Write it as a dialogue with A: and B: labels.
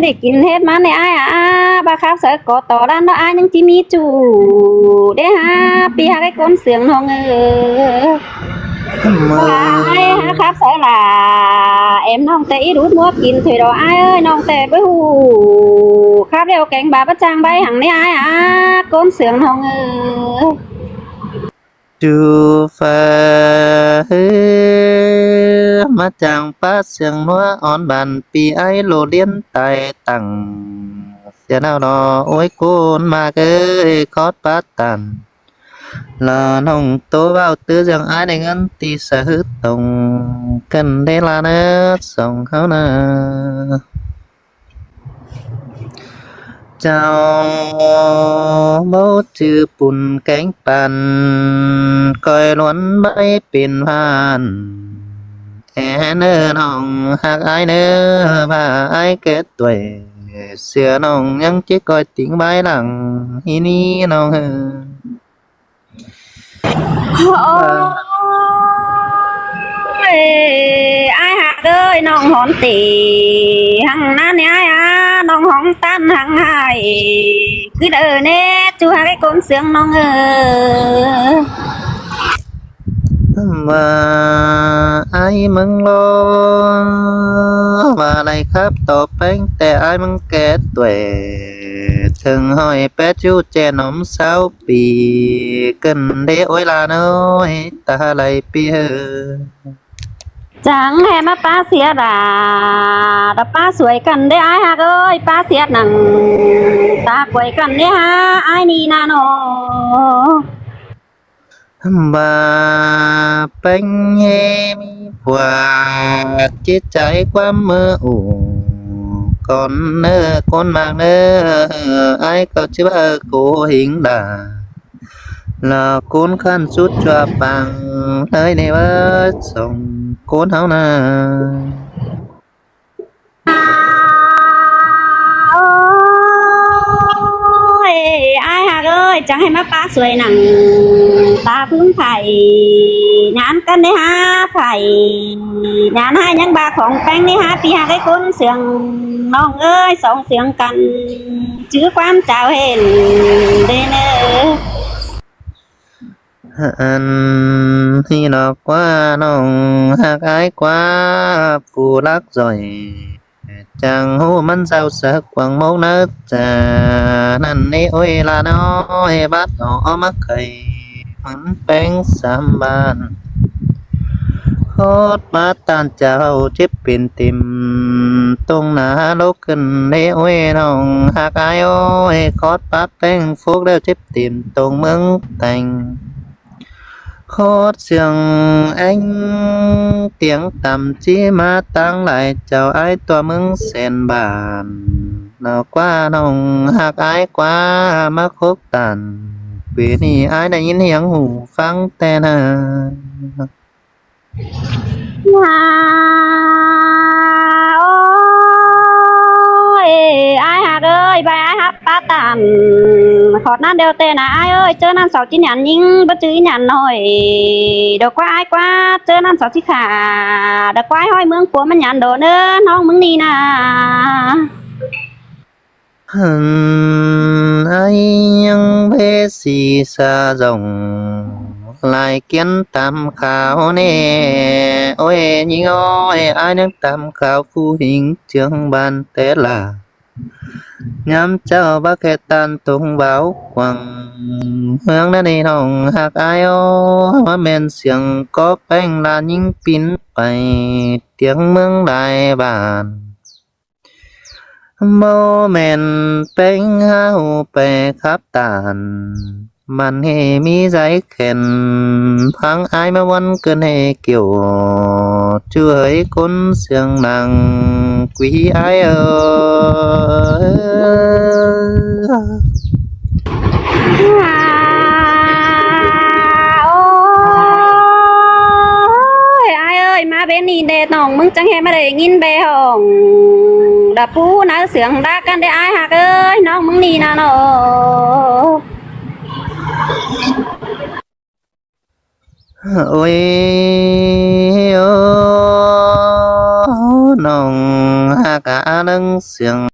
A: ได้กินเฮ็ดมันเนี่ยอ้ายบาครับเสือก็ต่อด้านเนาะอ้ายยังจิมีจูเด้ฮะปีหาได้ก้นเสียงน้อง
B: มือ
A: อ้ายฮะครับเสือล่ะemน้องแต่อีรูดมัวกินถอยดอกอ้ายเอ้ยน้องแต่ไปหูครับเร็วแกงบาประจางใบหังนี่อ้ายก้นเสียงน้อง
B: จูฟ้ามาจังป้าเสียงนัวอ่อนบันปีไอโลเลียนไตตั้งเสียนาวนอโอ้ยกูนมาเกยคอดป้าตันลาน้องโตเว้าตื้อจังไอได้เงินตีสะฮึดตรงกันได้ลาเนอส่งเขานะเจ้าเมาจือปุ่นแกงปันก้อยล้วนใบเป็นพานแอเนอน้องหากอายเนอว่าอายเกิดตัวเสือน้องยังจิก้อยติ่งใบหลังอีนี้น้อง
A: โอ้ยอ้ายหักเอ้ยน้องหอนตีหังนั้นเนี่ยอ้ายน้องหองตันหังหายคือเด้อเน่จูหาได้ก้นเสียงน้อง
B: ว่าไอ้มึงรอว่าอะไรครับตอบแป้งแต่ไอ้มึงแก่ตัวถึงห้อยแปะจูแจนมสาวปีกันเดโอ้ยลาน้อยตาไหลปีเฮอ
A: จังแห่มาป้าเสียดาแต่ป้าสวยกันได้อ้ายหักเอ้ยป้าเสียหนังตาป่วยกันได้ฮะอ้ายนี่นาโน
B: บ่าแป้งเฮมีผัวจิตใจความมืออู่ก่อนเนอคนมากเนอไอ้ก็ชื่อว่าโกหิงดา là cuốn khăn chút cho bằng nơi này mất sống cuốn háo na
A: อ้ายหักเอ้ยจังให้มาป้าสวยหนังตาพึ่งไผ่งานกันได้ฮะไผ่งานให้ยังบาของแป้งนี่ฮะปีหาได้ก้นเสียงน้องเอ้ยสองเสียงกันจื้อความเจ้าเห็นเด้เนอ
B: anh thì nó quá nồng hạc ái quá phù lắc rồi chẳng hú mắn sao sợ quăng mốc nớt trà năn nê ôi là nó bắt nó mắc khầy mắn bánh xăm bàn hốt bát tan chào chếp biển tìm tung ná lúc cần nê ôi nồng hạc ái ôi khót bát bánh phúc đeo chếp tìm tung mứng thành khót xiềng anh tiếng tầm chỉ mà tăng lại chào ai tòa mừng sen bàn nào qua nồng hạc ai quá mắc khúc tàn vìนี่aiได้ยินเสียงหูฟังแต่นา
A: ว้าโอ้ยอ้ายหักเอ้ยไปอ้ายหักป้าตามขอดนั่นเดียวเตนะอ้ายเอ้ยเจอนั่นเสาจีหยันยิงบ่จื้อหยันหน่อยเดี๋ยวกว่าอ้ายกว่าเจอนั่นเสาจีขาเดี๋ยวกว่าอ้ายห้อยเมืองปัวมันหยันโดนเด้อน้องมึงนี่นะ
B: aiยังเพสีสะจงลายเกียนตามข่าวแน่โอ้ยยิงอ้อยอายยังตามข่าวผู้หญิงเจียงบ้านแต่ละย้ำเจ้าบักแค่ตันตรงเบาควังเมืองนั้นในน้องหากอายอ้อว่าแม่นเสียงก็แป้งลานยิงปินไปเตียงเมืองหลายบ้าน mô men bánh hao bè khắp tàn màn hề mi giấy khen phang ai màวันcơn hề kiểu chưa ấy côn sương nàng quý ai ơi
A: โอ้ยอ้ายเอ้ยมาเบนนี่เดดน้องมึงจังแฮมาได้ยินเบห้องดาปูนะเสียงดากันได้อ้ายหักเอ้ยน้องมึงนี่นะเนาะ
B: ôi ô nồng hạ cả nâng sương